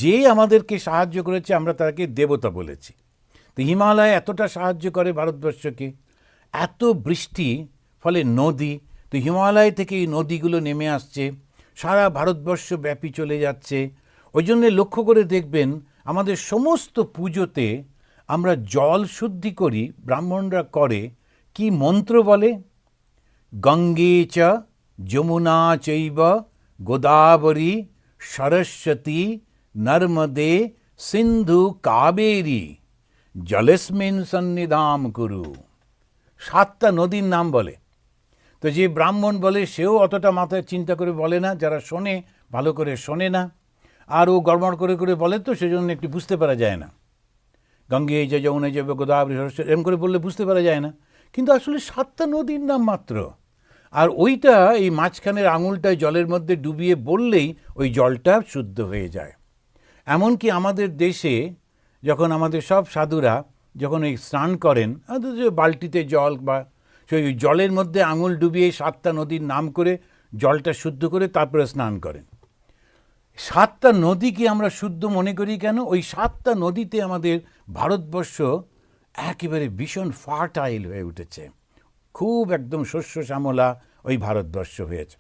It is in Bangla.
যে আমাদেরকে সাহায্য করেছে আমরা তাকে দেবতা বলেছি। তো হিমালয় এতটা সাহায্য করে ভারতবর্ষকে, এত বৃষ্টি, ফলে নদী, তো হিমালয় থেকে এই নদীগুলো নেমে আসছে, সারা ভারতবর্ষ ব্যাপী চলে যাচ্ছে। ওই জন্যে লক্ষ্য করে দেখবেন আমাদের সমস্ত পুজোতে আমরা জল শুদ্ধি করি, ব্রাহ্মণরা করে, কি মন্ত্র বলে? গঙ্গে চ যমুনা চৈব গোদাবরী সরস্বতী নর্মদে সিন্ধু কাবেরী জলেস্মিন সন্নিধাম কুরু। 7টা নদীর নাম বলে। তো যে ব্রাহ্মণ বলে সেও অতটা মাথায় চিন্তা করে বলে না, যারা শোনে ভালো করে শোনে না, আর ও গড়বড় করে করে বলে, তো সেজন্য একটু বুঝতে পারা যায় না। গঙ্গে যে যমুনা যে গোদাবরী সরস্বতী এরকম করে বললে বুঝতে পারা যায় না, কিন্তু আসলে 7টা নদীর নাম মাত্র। আর ওইটা এই মাঝখানের আঙুলটায় জলের মধ্যে ডুবিয়ে বললেই ওই জলটা শুদ্ধ হয়ে যায়। এমনকি আমাদের দেশে যখন আমাদের সব সাধুরা যখন এই স্নান করেন, বালতিতে জল বা সেই জলের মধ্যে আঙুল ডুবিয়ে 7টা নদীর নাম করে জলটা শুদ্ধ করে তারপরে স্নান করেন। 7টা নদীকে আমরা শুদ্ধ মনে করি কেন? ওই 7টা নদীতে আমাদের ভারতবর্ষ একেবারে ভীষণ ফার্টাইল হয়ে উঠেছে, খুব একদম শস্য শ্যামলা ওই ভারতবর্ষ হয়েছে।